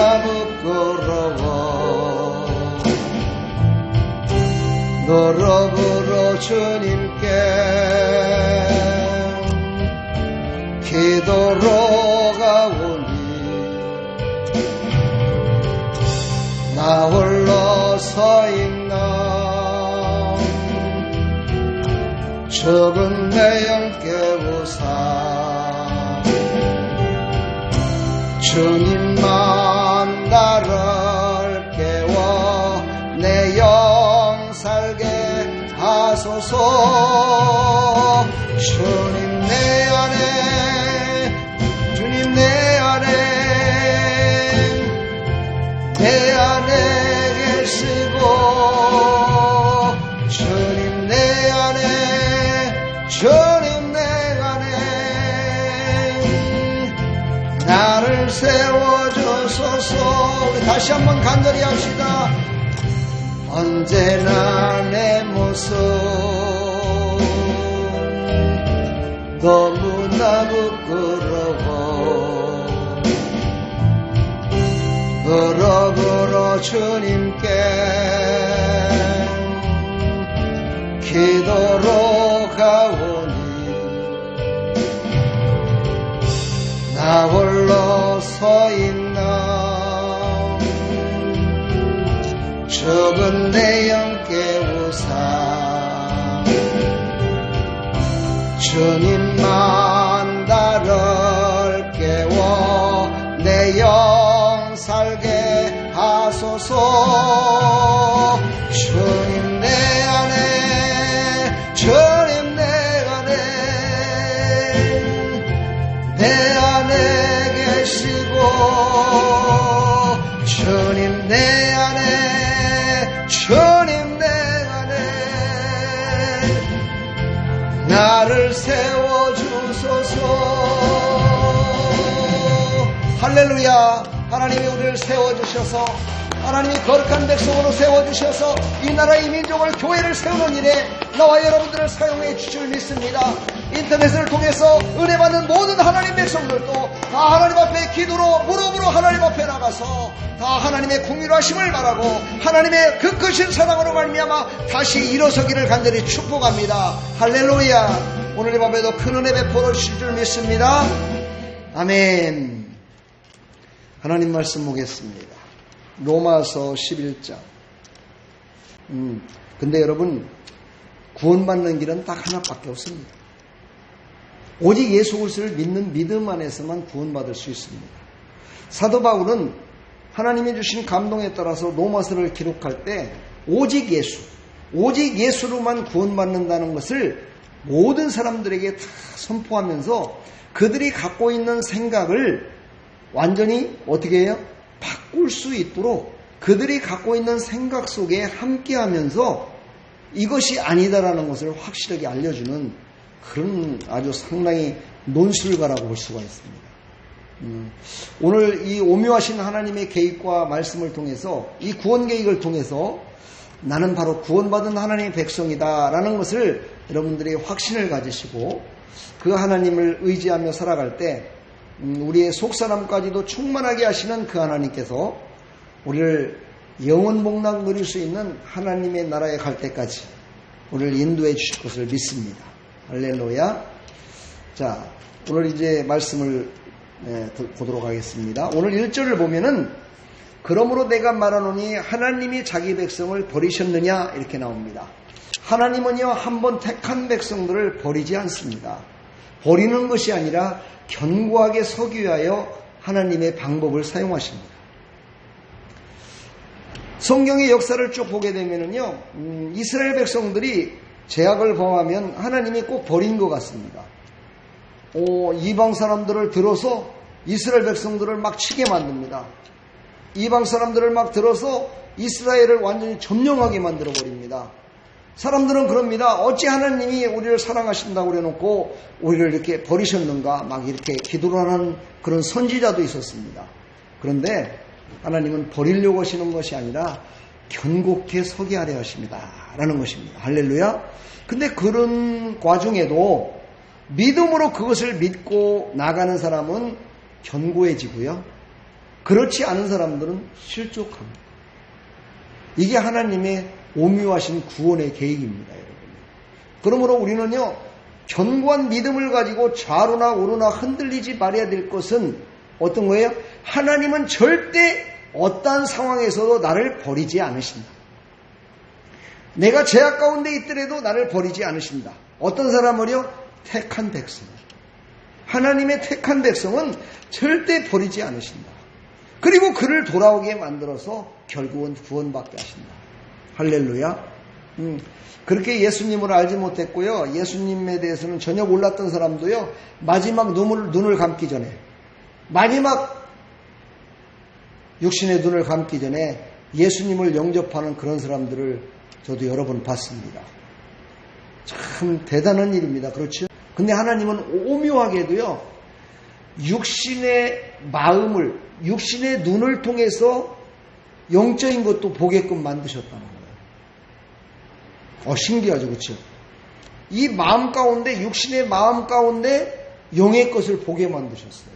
너무나 부끄러워 무릎으로 주님께 기도로 가오니 나 홀로 서 있나 죽은 내 영 깨우사 주님만 나를 깨워 내 영 살게 하소서. 주님 내 안에 주님 내 안에 계시고 주님 내 안에 주님 내 안에 나를 세워주소서. 우리 다시 한번 간절히 합시다. 언제나 내 모습 너무나 부끄러워 무릎으로 주님께 기도로 가오니 나 홀로 서 있나 죽은 내 영 깨우사 주님만 나를 깨워 내 영 살게 하소서. 주님 내 안에 주님 내 안에 계시고 주님 내 안에 주님 내 안에 나를 세워주소서. 할렐루야. 하나님이 우리를 세워주셔서 하나님이 거룩한 백성으로 세워주셔서 이 나라 이 민족을 교회를 세우는 일에 나와 여러분들을 사용해 주실 줄 믿습니다. 인터넷을 통해서 은혜 받는 모든 하나님 백성들도 다 하나님 앞에 기도로 무릎으로 하나님 앞에 나가서 다 하나님의 긍휼하심을 바라고 하나님의 그 크신 사랑으로 말미암아 다시 일어서기를 간절히 축복합니다. 할렐루야. 오늘 이 밤에도 큰 은혜 베풀어 주실 줄 믿습니다. 아멘. 하나님 말씀 보겠습니다. 로마서 11장. 근데 여러분, 구원받는 길은 딱 하나밖에 없습니다. 오직 예수 그리스도를 믿는 믿음 안에서만 구원받을 수 있습니다. 사도 바울은 하나님이 주신 감동에 따라서 로마서를 기록할 때 오직 예수로만 구원받는다는 것을 모든 사람들에게 다 선포하면서 그들이 갖고 있는 생각을 완전히 어떻게 해요? 바꿀 수 있도록 그들이 갖고 있는 생각 속에 함께하면서 이것이 아니다라는 것을 확실하게 알려주는 그런 아주 상당히 논술가라고 볼 수가 있습니다. 오늘 이 오묘하신 하나님의 계획과 말씀을 통해서 이 구원 계획을 통해서 나는 바로 구원받은 하나님의 백성이다라는 것을 여러분들이 확신을 가지시고 그 하나님을 의지하며 살아갈 때 우리의 속사람까지도 충만하게 하시는 그 하나님께서 우리를 영원 복락 누릴 수 있는 하나님의 나라에 갈 때까지 우리를 인도해 주실 것을 믿습니다. 할렐루야. 자, 오늘 이제 말씀을 보도록 하겠습니다. 오늘 1절을 보면은 그러므로 내가 말하노니 하나님이 자기 백성을 버리셨느냐 이렇게 나옵니다. 하나님은요 한번 택한 백성들을 버리지 않습니다. 버리는 것이 아니라 견고하게 서기 위하여 하나님의 방법을 사용하십니다. 성경의 역사를 쭉 보게 되면은요, 이스라엘 백성들이 죄악을 범하면 하나님이 꼭 버린 것 같습니다. 이방 사람들을 들어서 이스라엘 백성들을 막 치게 만듭니다. 이방 사람들을 막 들어서 이스라엘을 완전히 점령하게 만들어 버립니다. 사람들은 그럽니다. 어찌 하나님이 우리를 사랑하신다고 그래놓고 우리를 이렇게 버리셨는가 막 이렇게 기도를 하는 그런 선지자도 있었습니다. 그런데 하나님은 버리려고 하시는 것이 아니라 견고케 서게 하려 하십니다 라는 것입니다. 할렐루야. 근데 그런 과정에도 믿음으로 그것을 믿고 나가는 사람은 견고해지고요, 그렇지 않은 사람들은 실족합니다. 이게 하나님의 오묘하신 구원의 계획입니다, 여러분. 그러므로 우리는요, 견고한 믿음을 가지고 좌로나 우로나 흔들리지 말아야 될 것은 어떤 거예요? 하나님은 절대 어떠한 상황에서도 나를 버리지 않으신다. 내가 죄악 가운데 있더라도 나를 버리지 않으신다. 어떤 사람을요? 택한 백성. 하나님의 택한 백성은 절대 버리지 않으신다. 그리고 그를 돌아오게 만들어서 결국은 구원받게 하신다. 할렐루야. 그렇게 예수님을 알지 못했고요. 예수님에 대해서는 전혀 몰랐던 사람도요. 마지막 눈을 감기 전에, 마지막 육신의 눈을 감기 전에 예수님을 영접하는 그런 사람들을 저도 여러 번 봤습니다. 참 대단한 일입니다. 그렇죠? 근데 하나님은 오묘하게도요. 육신의 마음을, 육신의 눈을 통해서 영적인 것도 보게끔 만드셨다는 거예요. 신기하죠, 그렇죠? 이 마음 가운데, 육신의 마음 가운데 영의 것을 보게 만드셨어요.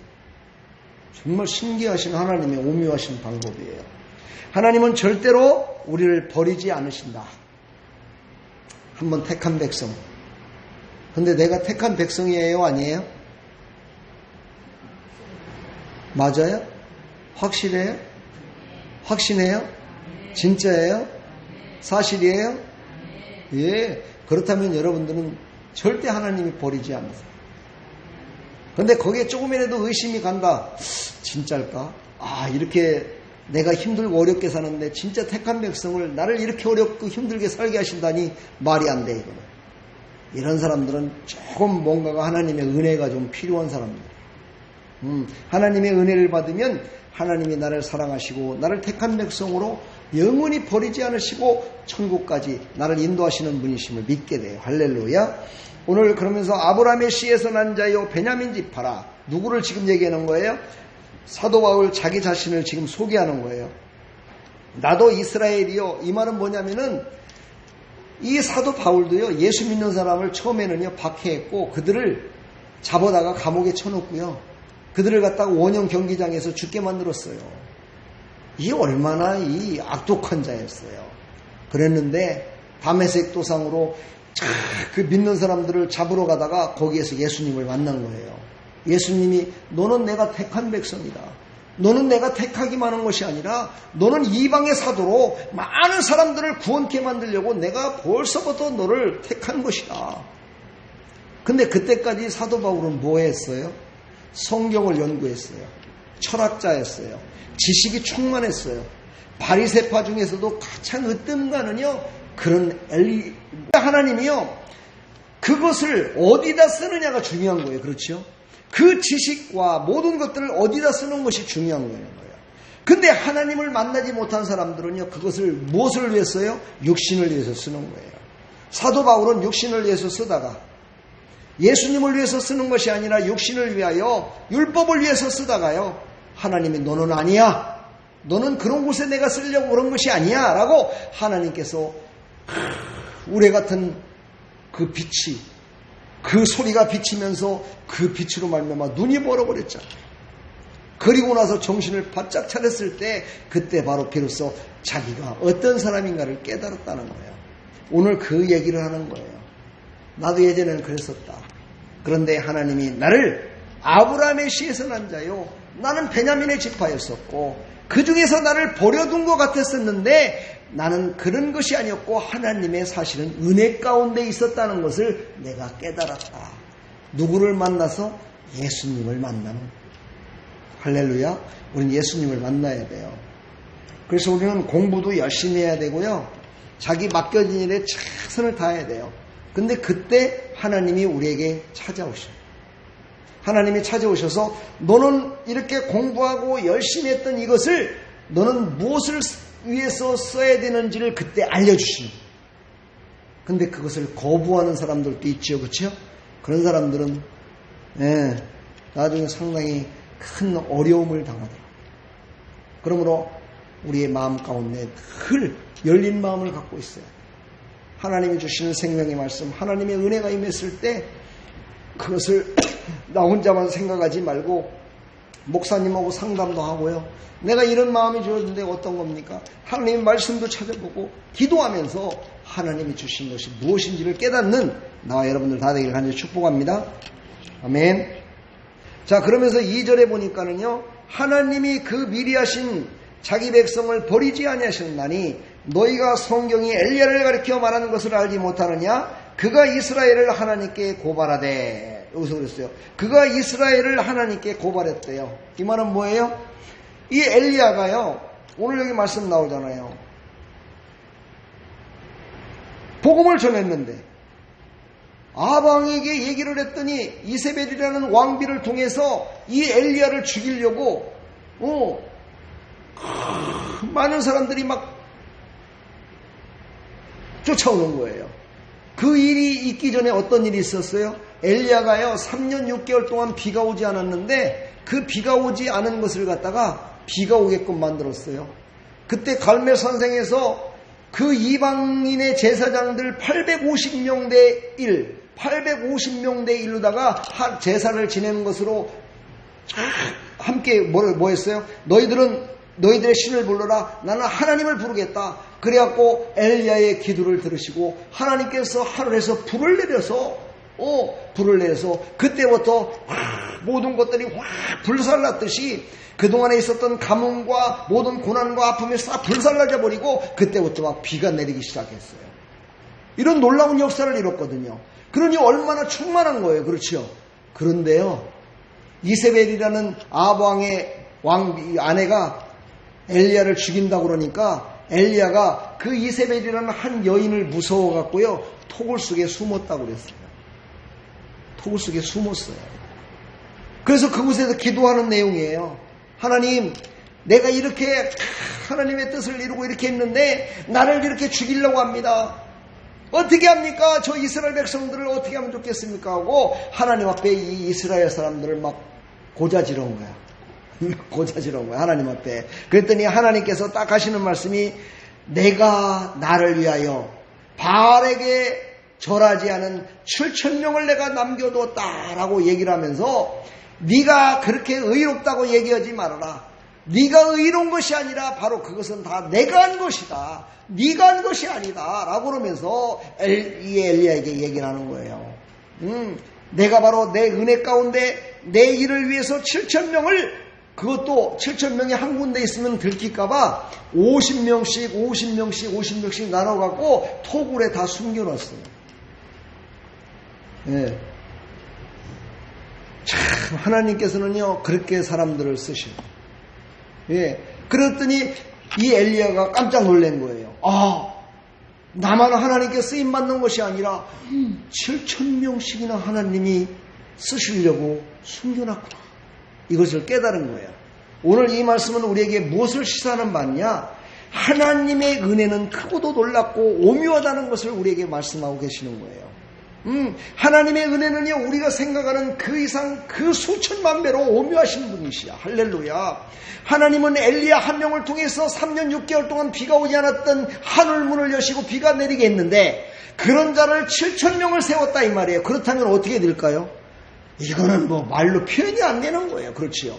정말 신기하신 하나님의 오묘하신 방법이에요. 하나님은 절대로 우리를 버리지 않으신다. 한번 택한 백성. 근데 내가 택한 백성이에요, 아니에요? 맞아요? 확실해요? 확신해요? 진짜예요? 사실이에요? 예. 그렇다면 여러분들은 절대 하나님이 버리지 않으세요. 근데 거기에 조금이라도 의심이 간다. 진짜일까? 이렇게 내가 힘들고 어렵게 사는데 진짜 택한 백성을 나를 이렇게 어렵고 힘들게 살게 하신다니 말이 안 돼, 이거는. 이런 사람들은 조금 뭔가가 하나님의 은혜가 좀 필요한 사람들이에요. 하나님의 은혜를 받으면 하나님이 나를 사랑하시고 나를 택한 백성으로 영원히 버리지 않으시고 천국까지 나를 인도하시는 분이심을 믿게 돼요. 할렐루야. 오늘 그러면서 아브라함의 씨에서 난 자요 베냐민 지파라. 누구를 지금 얘기하는 거예요? 사도 바울 자기 자신을 지금 소개하는 거예요. 나도 이스라엘이요. 이 말은 뭐냐면은 이 사도 바울도요. 예수 믿는 사람을 처음에는요 박해했고 그들을 잡아다가 감옥에 쳐놓고요. 그들을 갖다가 원형 경기장에서 죽게 만들었어요. 이 얼마나 이 악독한 자였어요. 그랬는데 다메섹 도상으로 그 믿는 사람들을 잡으러 가다가 거기에서 예수님을 만난 거예요. 예수님이 너는 내가 택한 백성이다. 너는 내가 택하기만 한 것이 아니라 너는 이방의 사도로 많은 사람들을 구원케 만들려고 내가 벌써부터 너를 택한 것이다. 근데 그때까지 사도 바울은 뭐 했어요? 성경을 연구했어요. 철학자였어요. 지식이 충만했어요. 바리새파 중에서도 가장 으뜸가는요. 그런 하나님이요. 그것을 어디다 쓰느냐가 중요한 거예요. 그렇죠? 그 지식과 모든 것들을 어디다 쓰는 것이 중요한 거예요. 근데 하나님을 만나지 못한 사람들은요. 그것을 무엇을 위해서 써요? 육신을 위해서 쓰는 거예요. 사도 바울은 육신을 위해서 쓰다가 예수님을 위해서 쓰는 것이 아니라 육신을 위하여 율법을 위해서 쓰다가요. 하나님이 너는 아니야. 너는 그런 곳에 내가 쓰려고 그런 것이 아니야. 라고 하나님께서 우레 같은 그 빛이 그 소리가 비치면서 그 빛으로 말미암아 눈이 멀어버렸잖아요. 그리고 나서 정신을 바짝 차렸을 때 그때 바로 비로소 자기가 어떤 사람인가를 깨달았다는 거예요. 오늘 그 얘기를 하는 거예요. 나도 예전에는 그랬었다. 그런데 하나님이 나를 아브라함의 씨에서 난 자요. 나는 베냐민의 지파였었고 그 중에서 나를 버려둔 것 같았었는데 나는 그런 것이 아니었고 하나님의 사실은 은혜 가운데 있었다는 것을 내가 깨달았다. 누구를 만나서? 예수님을 만나는. 할렐루야. 우리는 예수님을 만나야 돼요. 그래서 우리는 공부도 열심히 해야 되고요. 자기 맡겨진 일에 최선을 다해야 돼요. 근데 그때 하나님이 우리에게 찾아오셔요. 하나님이 찾아오셔서 너는 이렇게 공부하고 열심히 했던 이것을 너는 무엇을 위해서 써야 되는지를 그때 알려주시는 거예요. 근데 그것을 거부하는 사람들도 있죠. 그렇죠? 그런 사람들은 나중에 상당히 큰 어려움을 당하더라고요. 그러므로 우리의 마음 가운데 늘 열린 마음을 갖고 있어요. 하나님이 주시는 생명의 말씀, 하나님의 은혜가 임했을 때 그것을 나 혼자만 생각하지 말고 목사님하고 상담도 하고요. 내가 이런 마음이 들었는데 어떤 겁니까? 하나님 말씀도 찾아보고 기도하면서 하나님이 주신 것이 무엇인지를 깨닫는 나와 여러분들 다 되기를 간절히 축복합니다. 아멘. 자, 그러면서 2절에 보니까는요, 하나님이 그 미리 하신 자기 백성을 버리지 아니하셨나니 너희가 성경이 엘리야를 가리켜 말하는 것을 알지 못하느냐? 그가 이스라엘을 하나님께 고발하되. 여기서 그랬어요. 그가 이스라엘을 하나님께 고발했대요. 이 말은 뭐예요? 이 엘리야가요, 오늘 여기 말씀 나오잖아요. 복음을 전했는데 아방에게 얘기를 했더니 이세벨이라는 왕비를 통해서 이 엘리야를 죽이려고 많은 사람들이 막 쫓아오는 거예요. 그 일이 있기 전에 어떤 일이 있었어요? 엘리야가요 3년 6개월 동안 비가 오지 않았는데 그 비가 오지 않은 것을 갖다가 비가 오게끔 만들었어요. 그때 갈멜 산생에서 그 이방인의 제사장들 850명 대 1, 850명 대 1로다가 제사를 지내는 것으로 함께 뭐 했어요? 너희들의 신을 불러라. 나는 하나님을 부르겠다. 그래갖고 엘리야의 기도를 들으시고 하나님께서 하늘에서 불을 내려서 그때부터 모든 것들이 확 불살랐듯이 그동안에 있었던 가뭄과 모든 고난과 아픔이 싹 불살라져 버리고 그때부터 막 비가 내리기 시작했어요. 이런 놀라운 역사를 이뤘거든요. 그러니 얼마나 충만한 거예요. 그렇죠? 그런데요, 이세벨이라는 아방의 아내가 엘리야를 죽인다고 그러니까 엘리야가 그 이세벨이라는 한 여인을 무서워갖고요, 토굴 속에 숨었다고 그랬어요. 토굴 속에 숨었어요. 그래서 그곳에서 기도하는 내용이에요. 하나님, 내가 이렇게 하나님의 뜻을 이루고 이렇게 했는데 나를 이렇게 죽이려고 합니다. 어떻게 합니까? 저 이스라엘 백성들을 어떻게 하면 좋겠습니까? 하고 하나님 앞에 이 이스라엘 사람들을 막 고자지러운 거야. 고자지러운 거야, 하나님 앞에. 그랬더니 하나님께서 딱 하시는 말씀이 내가 나를 위하여 바알에게 절하지 않은 7,000명을 내가 남겨두었다라고 얘기를 하면서 네가 그렇게 의롭다고 얘기하지 말아라. 네가 의로운 것이 아니라 바로 그것은 다 내가 한 것이다. 네가 한 것이 아니다 라고 그러면서 이 엘리야에게 얘기를 하는 거예요. 내가 바로 내 은혜 가운데 내 일을 위해서 7,000명을, 그것도 7,000명이 한 군데 있으면 들킬까봐 50명씩 나눠갖고 토굴에 다 숨겨놨어요. 예. 참 하나님께서는요 그렇게 사람들을 쓰셔요. 예. 그랬더니 이 엘리야가 깜짝 놀란 거예요. 나만 하나님께 쓰임 받는 것이 아니라 7,000명씩이나 하나님이 쓰시려고 숨겨놨구나. 이것을 깨달은 거예요. 오늘 이 말씀은 우리에게 무엇을 시사하는 바냐? 하나님의 은혜는 크고도 놀랍고 오묘하다는 것을 우리에게 말씀하고 계시는 거예요. 하나님의 은혜는요, 우리가 생각하는 그 이상 그 수천만 배로 오묘하신 분이시야. 할렐루야. 하나님은 엘리야 한 명을 통해서 3년 6개월 동안 비가 오지 않았던 하늘문을 여시고 비가 내리게 했는데 그런 자를 7,000명을 세웠다 이 말이에요. 그렇다면 어떻게 될까요? 이거는 뭐 말로 표현이 안 되는 거예요. 그렇지요?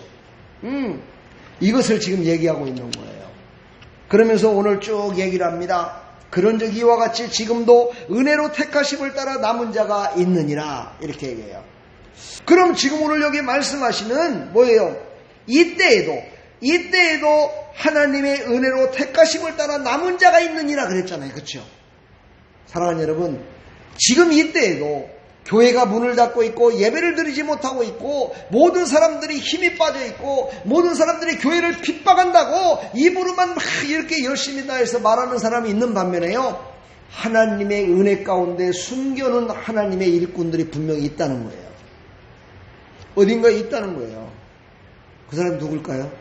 이것을 지금 얘기하고 있는 거예요. 그러면서 오늘 쭉 얘기를 합니다. 그런즉 이와 같이 지금도 은혜로 택하심을 따라 남은 자가 있느니라, 이렇게 얘기해요. 그럼 지금 오늘 여기 말씀하시는 뭐예요? 이때에도 하나님의 은혜로 택하심을 따라 남은 자가 있느니라 그랬잖아요. 그렇죠? 사랑하는 여러분, 지금 이때에도 교회가 문을 닫고 있고 예배를 드리지 못하고 있고 모든 사람들이 힘이 빠져 있고 모든 사람들이 교회를 핍박한다고 입으로만 막 이렇게 열심히 다해서 말하는 사람이 있는 반면에요, 하나님의 은혜 가운데 숨겨놓은 하나님의 일꾼들이 분명히 있다는 거예요. 어딘가에 있다는 거예요. 그 사람이 누굴까요?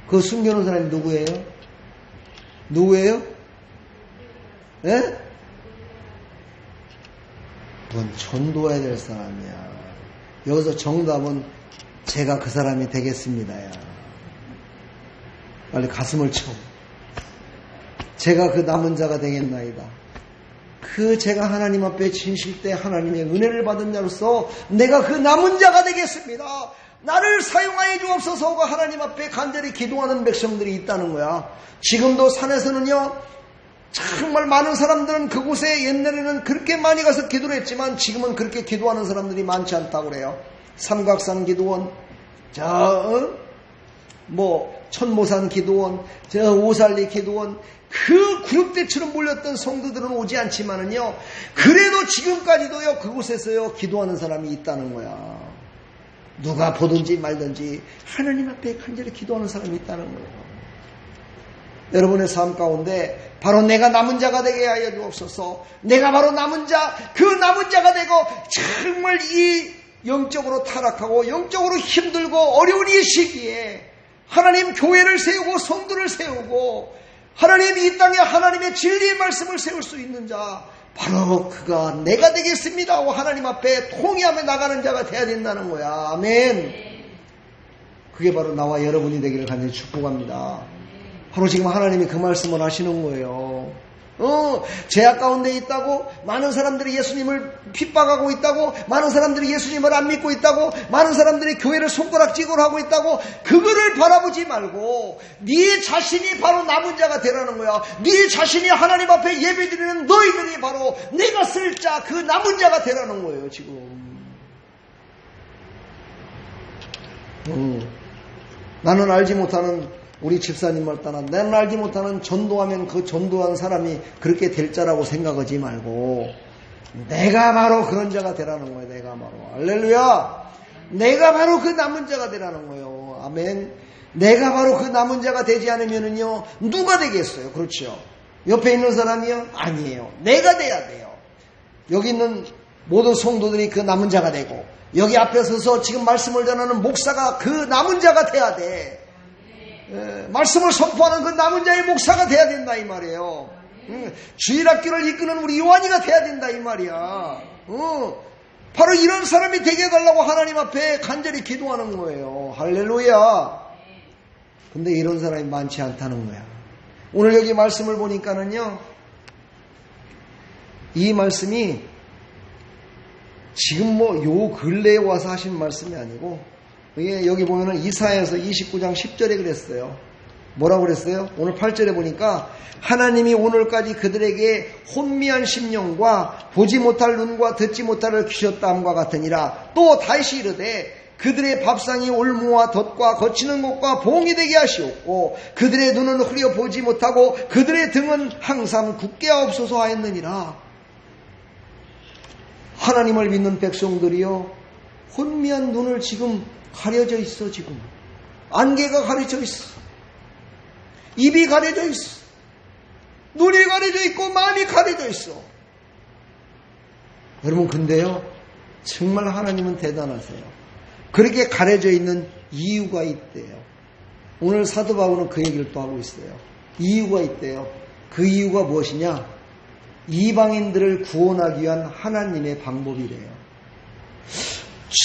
그 숨겨놓은 사람이 누구예요? 누구예요? 예? 넌 전도해야 될 사람이야. 여기서 정답은 제가 그 사람이 되겠습니다야. 빨리 가슴을 쳐. 제가 그 남은 자가 되겠나이다. 제가 하나님 앞에 진실 때 하나님의 은혜를 받은 자로서 내가 그 남은 자가 되겠습니다. 나를 사용하여 주옵소서가 하나님 앞에 간절히 기도하는 백성들이 있다는 거야. 지금도 산에서는요, 정말 많은 사람들은 그곳에 옛날에는 그렇게 많이 가서 기도를 했지만 지금은 그렇게 기도하는 사람들이 많지 않다고 그래요. 삼각산 기도원, 천모산 기도원, 오살리 기도원, 그 그룹대처럼 몰렸던 성도들은 오지 않지만은요, 그래도 지금까지도요, 그곳에서요, 기도하는 사람이 있다는 거야. 누가 보든지 말든지 하나님 앞에 간절히 기도하는 사람이 있다는 거예요. 여러분의 삶 가운데 바로 내가 남은 자가 되게 하여 주옵소서. 내가 바로 남은 자, 그 남은 자가 되고 정말 이 영적으로 타락하고 영적으로 힘들고 어려운 이 시기에 하나님 교회를 세우고 성도를 세우고 하나님 이 땅에 하나님의 진리의 말씀을 세울 수 있는 자, 바로 그가 내가 되겠습니다 하고 하나님 앞에 통회하며 나가는 자가 돼야 된다는 거야. 아멘. 그게 바로 나와 여러분이 되기를 간절히 축복합니다. 바로 지금 하나님이 그 말씀을 하시는 거예요. 죄악 가운데 있다고, 많은 사람들이 예수님을 핍박하고 있다고, 많은 사람들이 예수님을 안 믿고 있다고, 많은 사람들이 교회를 손가락질을 하고 있다고, 그거를 바라보지 말고 네 자신이 바로 남은 자가 되라는 거야. 네 자신이 하나님 앞에 예배드리는 너희들이 바로 내가 쓸 자, 그 남은 자가 되라는 거예요. 지금 나는 알지 못하는 우리 집사님을 떠나 나는 알지 못하는 전도하면 그 전도한 사람이 그렇게 될 자라고 생각하지 말고 내가 바로 그런 자가 되라는 거예요. 내가 바로. 할렐루야. 내가 바로 그 남은 자가 되라는 거예요. 아멘. 내가 바로 그 남은 자가 되지 않으면은요, 누가 되겠어요? 그렇죠. 옆에 있는 사람이요? 아니에요. 내가 돼야 돼요. 여기 있는 모든 성도들이 그 남은 자가 되고, 여기 앞에 서서 지금 말씀을 전하는 목사가 그 남은 자가 돼야 돼. 말씀을 선포하는 그 남은 자의 목사가 돼야 된다 이 말이에요. 주일학교를 이끄는 우리 요한이가 돼야 된다 이 말이야. 바로 이런 사람이 되게 해달라고 하나님 앞에 간절히 기도하는 거예요. 할렐루야. 근데 이런 사람이 많지 않다는 거야. 오늘 여기 말씀을 보니까는요, 이 말씀이 지금 요 근래에 와서 하신 말씀이 아니고, 여기 보면은 이사야서 29장 10절에 그랬어요. 뭐라고 그랬어요? 오늘 8절에 보니까 하나님이 오늘까지 그들에게 혼미한 심령과 보지 못할 눈과 듣지 못할을 주셨다 함과 같으니라. 또 다시 이르되 그들의 밥상이 올무와 덫과 거치는 곳과 봉이 되게 하시옵고 그들의 눈은 흐려 보지 못하고 그들의 등은 항상 굳게 하옵소서 하였느니라. 하나님을 믿는 백성들이요, 혼미한 눈을 지금 가려져 있어. 지금 안개가 가려져 있어. 입이 가려져 있어. 눈이 가려져 있고 마음이 가려져 있어. 여러분, 근데요, 정말 하나님은 대단하세요. 그렇게 가려져 있는 이유가 있대요. 오늘 사도 바울은 그 얘기를 또 하고 있어요. 이유가 있대요. 그 이유가 무엇이냐? 이방인들을 구원하기 위한 하나님의 방법이래요.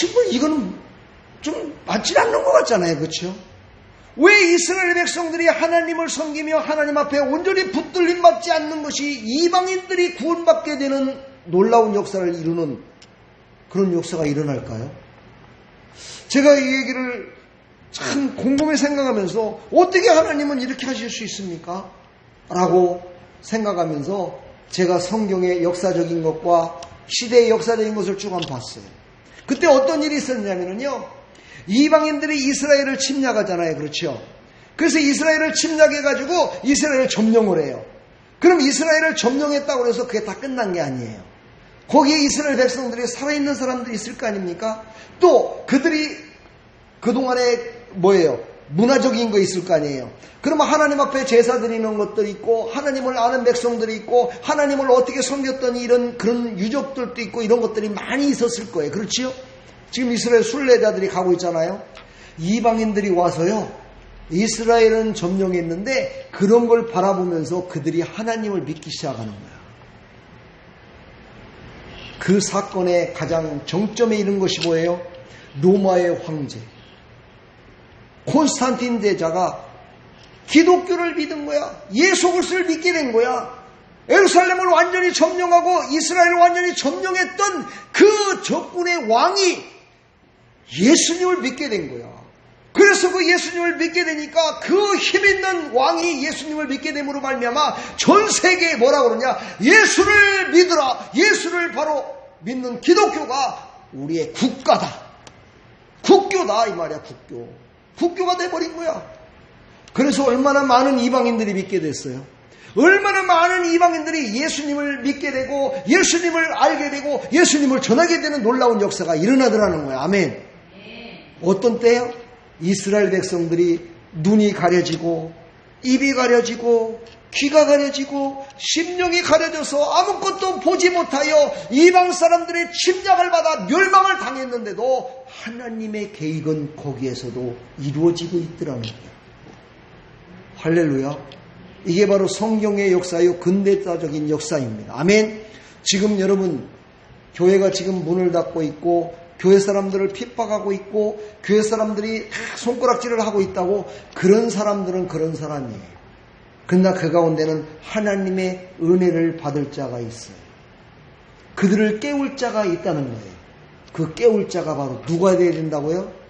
정말 이거는 좀 맞지 않는 것 같잖아요. 그렇죠? 왜 이스라엘 백성들이 하나님을 섬기며 하나님 앞에 온전히 붙들림 받지 않는 것이 이방인들이 구원받게 되는 놀라운 역사를 이루는 그런 역사가 일어날까요? 제가 이 얘기를 참 곰곰이 생각하면서 어떻게 하나님은 이렇게 하실 수 있습니까? 라고 생각하면서 제가 성경의 역사적인 것과 시대의 역사적인 것을 쭉 한번 봤어요. 그때 어떤 일이 있었냐면요, 이방인들이 이스라엘을 침략하잖아요. 그렇죠? 그래서 이스라엘을 침략해가지고 이스라엘을 점령을 해요. 그럼 이스라엘을 점령했다고 해서 그게 다 끝난 게 아니에요. 거기에 이스라엘 백성들이 살아있는 사람들이 있을 거 아닙니까? 또 그들이 그동안에 문화적인 거 있을 거 아니에요. 그러면 하나님 앞에 제사 드리는 것들이 있고, 하나님을 아는 백성들이 있고, 하나님을 어떻게 섬겼던 이런 그런 유적들도 있고, 이런 것들이 많이 있었을 거예요. 그렇지요? 지금 이스라엘 순례자들이 가고 있잖아요. 이방인들이 와서요, 이스라엘은 점령했는데 그런 걸 바라보면서 그들이 하나님을 믿기 시작하는 거야. 그 사건의 가장 정점에 이른 것이 뭐예요? 로마의 황제 콘스탄틴 대자가 기독교를 믿은 거야. 예수 그리스도를 믿게 된 거야. 예루살렘을 완전히 점령하고 이스라엘을 완전히 점령했던 그 적군의 왕이 예수님을 믿게 된 거야. 그래서 그 예수님을 믿게 되니까 그 힘있는 왕이 예수님을 믿게 됨으로 말미암아 전 세계에 뭐라 그러냐? 예수를 믿으라. 예수를 바로 믿는 기독교가 우리의 국가다. 국교다 이 말이야. 국교가 돼버린 거야. 그래서 얼마나 많은 이방인들이 믿게 됐어요. 얼마나 많은 이방인들이 예수님을 믿게 되고 예수님을 알게 되고 예수님을 전하게 되는 놀라운 역사가 일어나더라는 거야. 아멘. 어떤 때요? 이스라엘 백성들이 눈이 가려지고 입이 가려지고 귀가 가려지고 심령이 가려져서 아무것도 보지 못하여 이방 사람들의 침략을 받아 멸망을 당했는데도 하나님의 계획은 거기에서도 이루어지고 있더라는 거예요. 할렐루야. 이게 바로 성경의 역사요, 근대사적인 역사입니다. 아멘. 지금 여러분 교회가 지금 문을 닫고 있고 교회 사람들을 핍박하고 있고 교회 사람들이 손가락질을 하고 있다고, 그런 사람들은 그런 사람이에요. 그러나 그 가운데는 하나님의 은혜를 받을 자가 있어요. 그들을 깨울 자가 있다는 거예요. 그 깨울 자가 바로 누가 되어야 된다고요?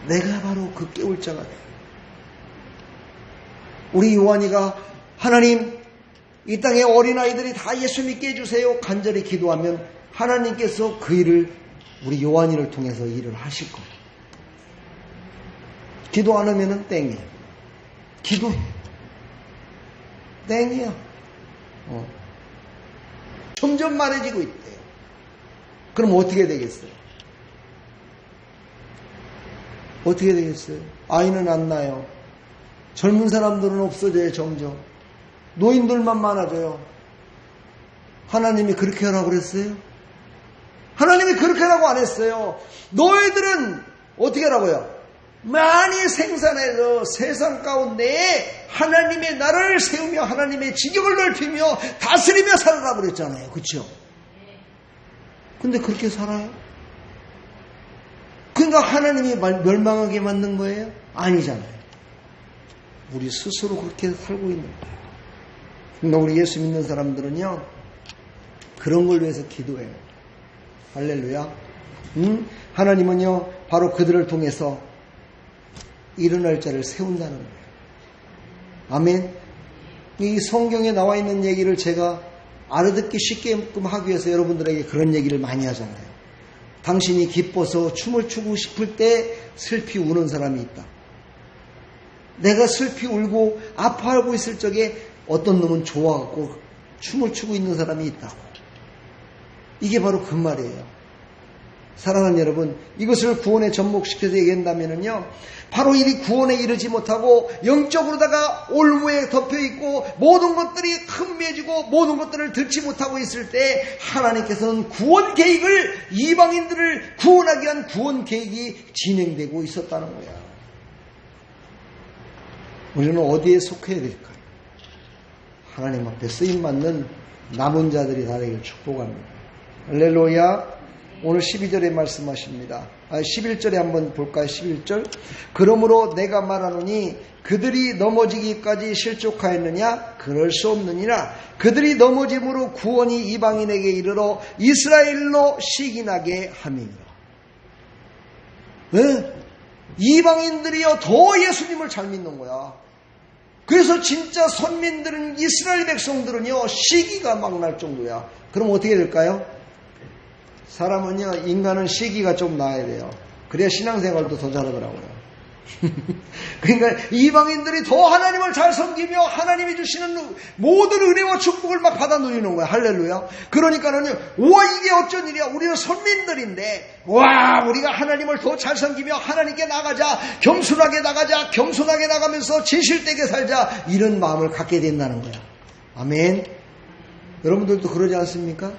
내가 바로 그 깨울 자가 돼요. 우리 요한이가 하나님, 이 땅의 어린아이들이 다 예수 믿게 해주세요 간절히 기도하면 하나님께서 그 일을 우리 요한이를 통해서 일을 하실 거예요. 기도 안 하면은 땡이에요. 기도해. 땡이야. 점점 많아지고 있대요. 그럼 어떻게 되겠어요? 어떻게 되겠어요? 아이는 안 나요. 젊은 사람들은 없어져요. 점점. 노인들만 많아져요. 하나님이 그렇게 하라고 그랬어요? 하나님이 그렇게 하라고 안 했어요. 너희들은 어떻게 하라고요? 많이 생산해서 세상 가운데에 하나님의 나라를 세우며 하나님의 지경을 넓히며 다스리며 살아라고 그랬잖아요. 그렇죠? 근데 그렇게 살아요? 그러니까 하나님이 멸망하게 만든 거예요? 아니잖아요. 우리 스스로 그렇게 살고 있는 거예요. 그러니까 우리 예수 믿는 사람들은요, 그런 걸 위해서 기도해요. 할렐루야. 하나님은요, 바로 그들을 통해서 일어날 자를 세운다는 거예요. 아멘. 이 성경에 나와 있는 얘기를 제가 알아듣기 쉽게끔 하기 위해서 여러분들에게 그런 얘기를 많이 하잖아요. 당신이 기뻐서 춤을 추고 싶을 때 슬피 우는 사람이 있다. 내가 슬피 울고 아파하고 있을 적에 어떤 놈은 좋아하고 춤을 추고 있는 사람이 있다고. 이게 바로 그 말이에요. 사랑하는 여러분, 이것을 구원에 접목시켜서 얘기한다면요, 바로 이 구원에 이르지 못하고 영적으로다가 올무에 덮여있고 모든 것들이 흠매지고 모든 것들을 듣지 못하고 있을 때 하나님께서는 구원 계획을, 이방인들을 구원하기 위한 구원 계획이 진행되고 있었다는 거야. 우리는 어디에 속해야 될까요? 하나님 앞에 쓰임받는 남은 자들이 되기를 축복합니다. 할렐루야. 오늘 12절에 말씀하십니다. 11절에 한번 볼까요? 11절. 그러므로 내가 말하노니 그들이 넘어지기까지 실족하였느냐? 그럴 수 없느니라. 그들이 넘어짐으로 구원이 이방인에게 이르러 이스라엘로 시기나게 함이니라. 네? 이방인들이요 더 예수님을 잘 믿는 거야. 그래서 진짜 선민들은, 이스라엘 백성들은요 시기가 막 날 정도야. 그럼 어떻게 될까요? 사람은요, 인간은 시기가 좀 나야 돼요. 그래야 신앙생활도 더 잘하더라고요. 그러니까 이방인들이 더 하나님을 잘 섬기며 하나님이 주시는 모든 은혜와 축복을 막 받아 누리는 거야. 할렐루야. 그러니까는요, 와, 이게 어쩐 일이야. 우리는 선민들인데, 와, 우리가 하나님을 더 잘 섬기며 하나님께 나가자, 겸손하게 나가자, 겸손하게 나가면서 진실되게 살자, 이런 마음을 갖게 된다는 거야. 아멘. 여러분들도 그러지 않습니까?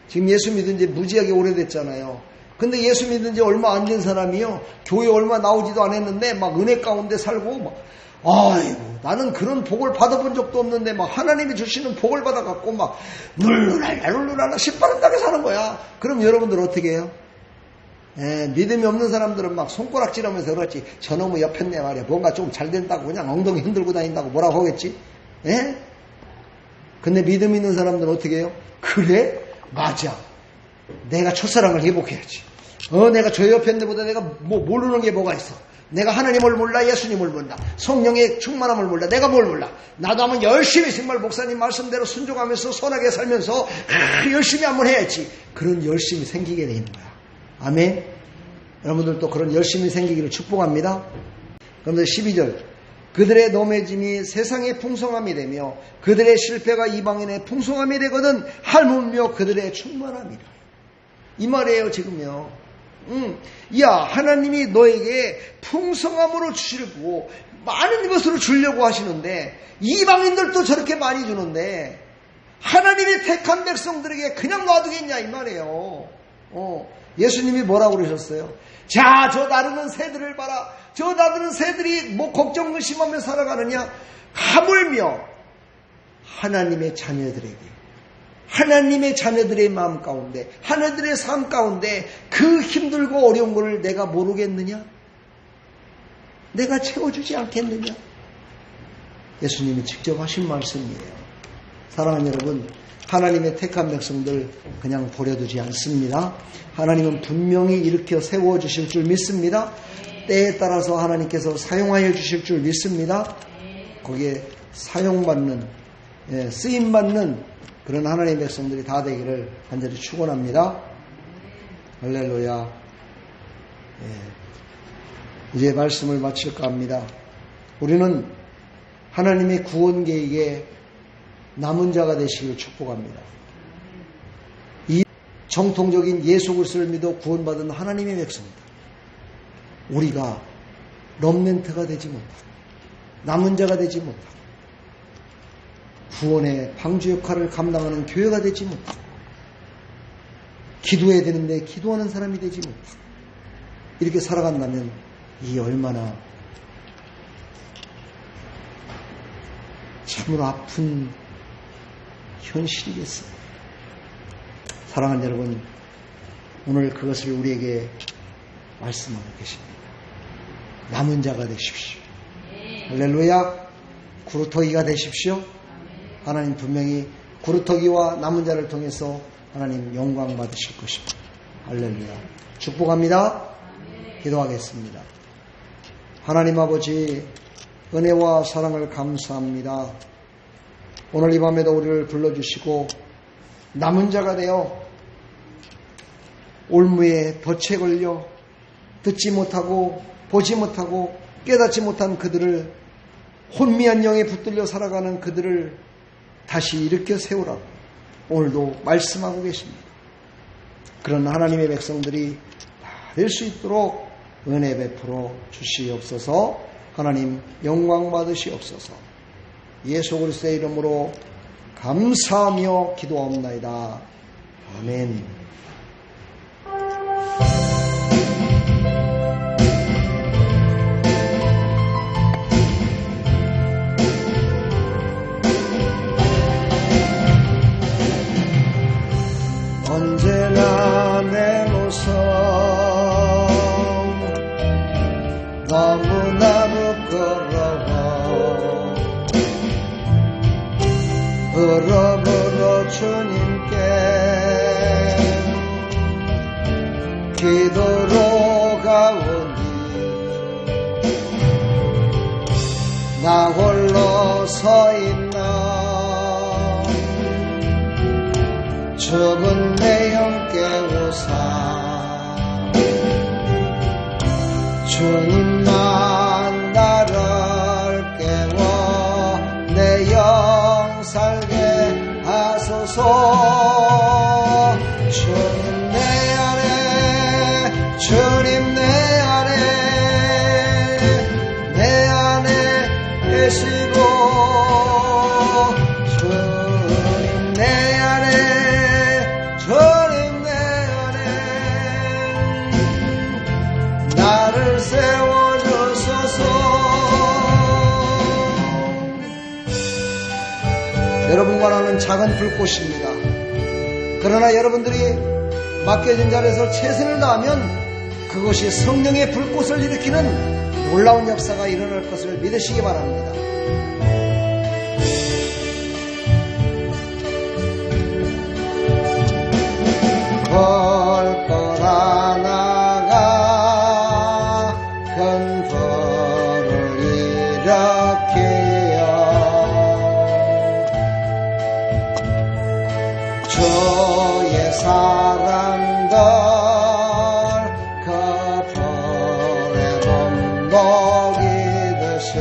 지금 예수 믿은 지 무지하게 오래됐잖아요. 근데 예수 믿은 지 얼마 안 된 사람이요, 교회 얼마 나오지도 않았는데 막 은혜 가운데 살고 막, 아이고, 나는 그런 복을 받아본 적도 없는데 막 하나님이 주시는 복을 받아갖고 막 룰루랄라 시퍼런하게 사는 거야. 그럼 여러분들 어떻게 해요? 믿음이 없는 사람들은 막 손가락질하면서 그렇지, 저놈의 옆했네 말이야, 뭔가 좀 잘 된다고 그냥 엉덩이 흔들고 다닌다고 뭐라고 하겠지? 근데 믿음 있는 사람들은 어떻게 해요? 그래? 맞아. 내가 첫사랑을 회복해야지. 내가 저 옆에 있는 데보다 내가 모르는 게 뭐가 있어. 내가 하나님을 몰라, 예수님을 몰라, 성령의 충만함을 몰라, 내가 뭘 몰라. 나도 한번 열심히 정말 목사님 말씀대로 순종하면서 선하게 살면서 열심히 한번 해야지. 그런 열심이 생기게 돼 있는 거야. 아멘. 여러분들도 그런 열심이 생기기를 축복합니다. 그런데 12절, 그들의 넘어짐이 세상의 풍성함이 되며 그들의 실패가 이방인의 풍성함이 되거든 하물며 그들의 충만함이라. 이 말이에요 지금요. 야, 하나님이 너에게 풍성함으로 주시고 많은 것으로 주려고 하시는데 이방인들도 저렇게 많이 주는데 하나님이 택한 백성들에게 그냥 놔두겠냐 이 말이에요. 예수님이 뭐라고 그러셨어요? 자, 저 나르는 새들을 봐라. 저 나르는 새들이 뭐 걱정 의심하며 살아가느냐? 하물며 하나님의 자녀들에게, 하나님의 자녀들의 마음 가운데, 하나님의 삶 가운데 그 힘들고 어려운 것을 내가 모르겠느냐? 내가 채워주지 않겠느냐? 예수님이 직접 하신 말씀이에요. 사랑하는 여러분, 하나님의 택한 백성들 그냥 버려두지 않습니다. 하나님은 분명히 일으켜 세워주실 줄 믿습니다. 때에 따라서 하나님께서 사용하여 주실 줄 믿습니다. 거기에 사용받는, 쓰임받는 그런 하나님의 백성들이 다 되기를 간절히 축원합니다. 할렐루야. 이제 말씀을 마칠까 합니다. 우리는 하나님의 구원 계획에 남은 자가 되시기를 축복합니다. 이 정통적인 예수 그리스도를 믿어 구원받은 하나님의 백성들, 우리가 럼넌트가 되지 못하고 남은 자가 되지 못하고 구원의 방주 역할을 감당하는 교회가 되지 못하고 기도해야 되는데 기도하는 사람이 되지 못하고 이렇게 살아간다면 이 얼마나 참으로 아픈 현실이겠어요. 사랑하는 여러분, 오늘 그것을 우리에게 말씀하고 계십니다. 남은 자가 되십시오. 할렐루야. 구루터기가 되십시오. 하나님 분명히 구루터기와 남은 자를 통해서 하나님 영광 받으실 것입니다. 할렐루야. 축복합니다. 기도하겠습니다. 하나님 아버지, 은혜와 사랑을 감사합니다. 오늘 이 밤에도 우리를 불러주시고 남은 자가 되어 올무에 덫에 걸려 듣지 못하고 보지 못하고 깨닫지 못한 그들을, 혼미한 영에 붙들려 살아가는 그들을 다시 일으켜 세우라고 오늘도 말씀하고 계십니다. 그런 하나님의 백성들이 될 수 있도록 은혜 베풀어 주시옵소서. 하나님 영광 받으시옵소서. 예수 그리스도의 이름으로 감사하며 기도하옵나이다. 아멘. 언제나 내 모습 너무나 부끄러워 부르부르 주님께 기도로 가오니 나 홀로 서 있나 죽은 내 영 깨우사 주님만 나를 깨워 내 영 살게 하소서. 주님 내 안에, 주님 내 안에 계시고 주님 내 안에, 주님 내 안에 나를 세워주소서. 여러분과 나는 작은 불꽃입니다. 그러나 여러분들이 맡겨진 자리에서 최선을 다하면 그것이 성령의 불꽃을 일으키는 놀라운 역사가 일어날 것을 믿으시기 바랍니다. 볼것 하나가 큰 불을 일으키어 주의 사람들 그 불에 몸독이듯이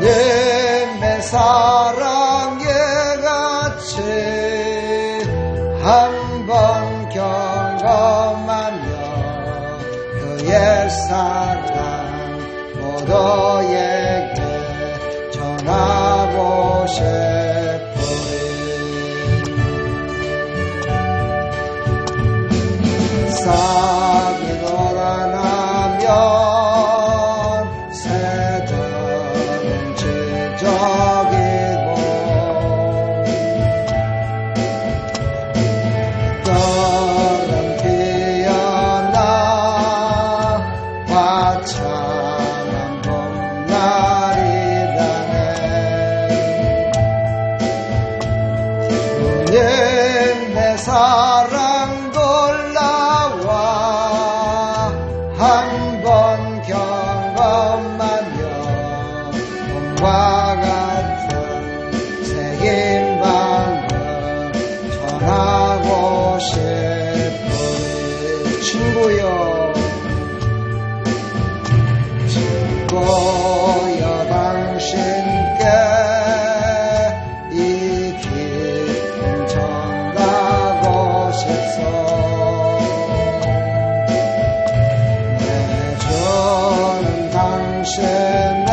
주님의 사랑에 같이 한번 경험하며 그 옛사랑 모두에게 전하고 싶으리. 싹이 돋아나면 새들은 지저귀고 꽃은 피어나 화창한 봄날이라네. 주님 내 사랑 놀라와 한번 경험하며 봄과 같은 새긴 방을 전하고 싶으니. 친구여 친구여 당신께 이 기쁨 전하고 싶소. 내 주는 당신의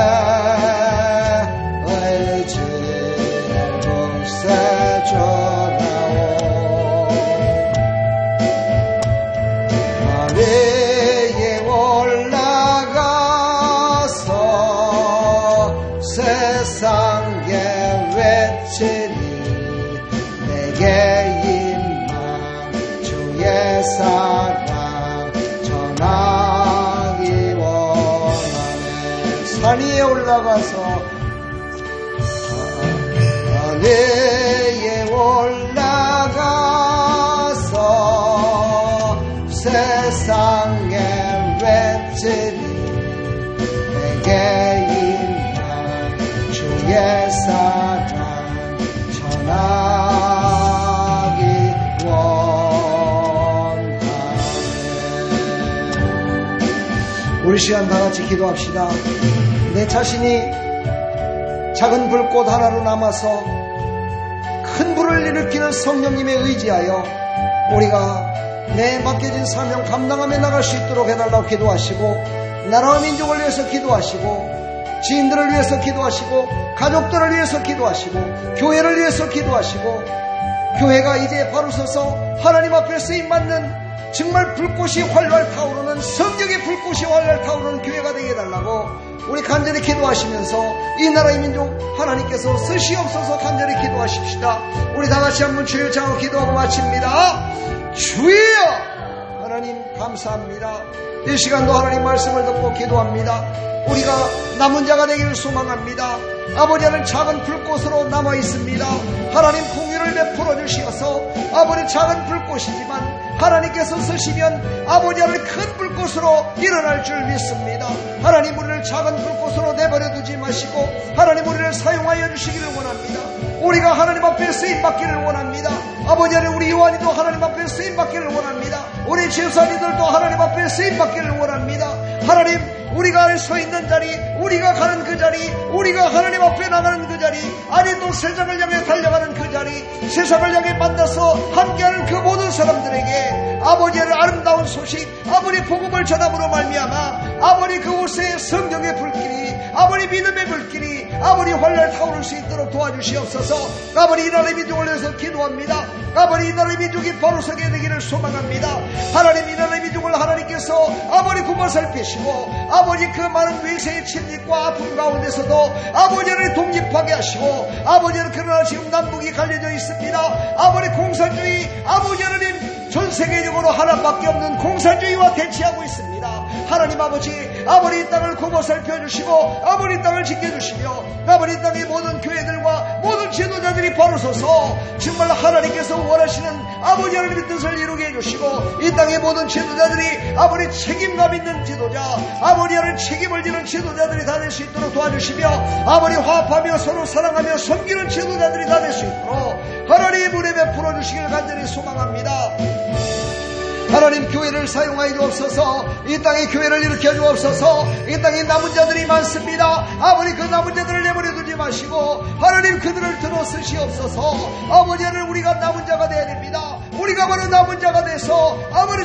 의지를 굳세주나오. 하늘에 올라가서 세상에 외치니 내게 임한 주의 사랑 전하기 원하네. 산 위에 올라가서 하늘에 올라가서 세상에 외치니 내게 임한 주의 사랑 전하기 원하네. 우리 시간 다 같이 기도합시다. 내 자신이 작은 불꽃 하나로 남아서 큰 불을 일으키는 성령님에 의지하여 우리가 내 맡겨진 사명 감당하며 나갈 수 있도록 해달라고 기도하시고, 나라와 민족을 위해서 기도하시고, 지인들을 위해서 기도하시고, 가족들을 위해서 기도하시고, 교회를 위해서 기도하시고, 교회가 이제 바로 서서 하나님 앞에 쓰임받는 정말 불꽃이 활활 타오르는, 성령의 불꽃이 활활 타오르는 교회가 되게 해달라고 우리 간절히 기도하시면서 이 나라의 민족 하나님께서 쓰시옵소서 간절히 기도하십시다. 우리 다같이 한번 주여 장하고 기도하고 마칩니다. 주여 하나님 감사합니다. 이 시간도 하나님 말씀을 듣고 기도합니다. 우리가 남은 자가 되기를 소망합니다. 아버지는 작은 불꽃으로 남아 있습니다. 하나님 공유를 베풀어 주시어서 아버지 작은 불꽃이지만 하나님께서 쓰시면 아버지를 큰 불꽃으로 일어날 줄 믿습니다. 하나님 우리를 작은 불꽃으로 내버려 두지 마시고 하나님 우리를 사용하여 주시기를 원합니다. 우리가 하나님 앞에 쓰임받기를 원합니다. 아버지는 우리 요한이도 하나님 앞에 쓰임받기를 원합니다. 우리 제사장들도 하나님 앞에 쓰임받기를 원합니다. 하나님 우리가 서 있는 자리, 우리가 가는 그 자리, 우리가 하나님 앞에 나가는 그 자리, 아니 또 세상을 향해 달려가는 그 자리, 세상을 향해 만나서 함께하는 그 모든 사람들에게 아버지의 아름다운 소식, 아버지 복음을 전함으로 말미암아 아버지 그곳에 성령의 불길이, 아버지 믿음의 불길이 아버지 활활 타오를 수 있도록 도와주시옵소서. 아버지 이 나라의 민족을 위해서 기도합니다. 아버지 이 나라의 민족이 바로 서게 되기를 소망합니다. 하나님 이 나라의 민족을 하나님께서 아버지 구멍살피시고 아버지 그 많은 외세의 침입과 아픔 가운데서도 아버지를 독립하게 하시고, 아버지는 그러나 지금 남북이 갈려져 있습니다. 아버지 공산주의, 아버지 하나님 전 세계적으로 하나밖에 없는 공산주의와 대치하고 있습니다. 하나님 아버지 이 땅을 고보살펴 주시고 이 땅을 지켜주시며 이 땅의 모든 교회들과 모든 지도자들이 바로 서서 정말 하나님께서 원하시는 아버지 하나님의 뜻을 이루게 해주시고 이 땅의 모든 지도자들이 책임감 있는 지도자, 하나님 책임을 지는 지도자들이 다 될 수 있도록 도와주시며 화합하며 서로 사랑하며 섬기는 지도자들이 다 될 수 있도록 하나님 은혜 베풀어 주시길 간절히 소망합니다. 하나님 교회를 사용하여 주옵소서. 이 땅에 교회를 일으켜 주옵소서. 이 땅에 남은 자들이 많습니다. 그 남은 자들을 내버려 두지 마시고 하나님 그들을 들어 쓰시옵소서. 하나님 우리가 남은 자가 되어야 됩니다. 우리가 바로 남은 자가 돼서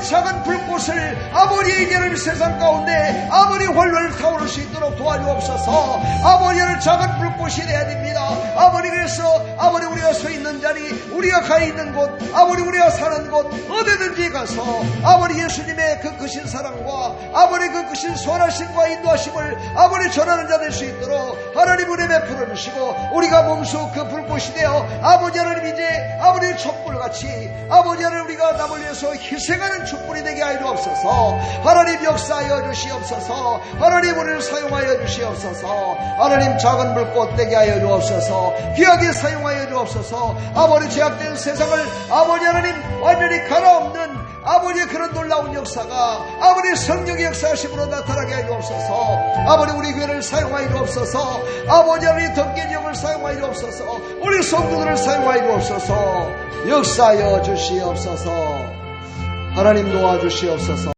작은 불꽃을 하나님 세상 가운데 활활 타오를 수 있도록 도와주옵소서. 하나님 작은 불꽃이 되어야 됩니다. 그래서 우리가 서 있는 자리, 우리가 가 있는 곳, 우리가 사는 곳 어디든지 가서 예수님의 그 크신 사랑과 그 크신 선하심과 인도하심을 전하는 자 될 수 있도록 하나님 은혜 베풀어 주시고 우리가 몸소 그 불꽃이 되어 하나님 이제 촛불같이 하나님 우리가 남을 위해서 희생하는 촛불이 되게 하여 주옵소서. 하나님 역사하여 주시옵소서. 하나님 우리를 사용하여 주시옵소서. 하나님 작은 불꽃 되게 하여 주옵소서. 귀하게 사용하여 주옵소서. 제약된 세상을 하나님 완전히 갈아엎는 그런 놀라운 역사가 성령의 역사하심으로 나타나게 하여 주옵소서. 우리 교회를 사용하여 주옵소서. 하나님 덮개 지역을 사용하여 주옵소서. 우리 성도들을 사용하여 주옵소서. 역사하여 주시옵소서. 하나님 도와주시옵소서.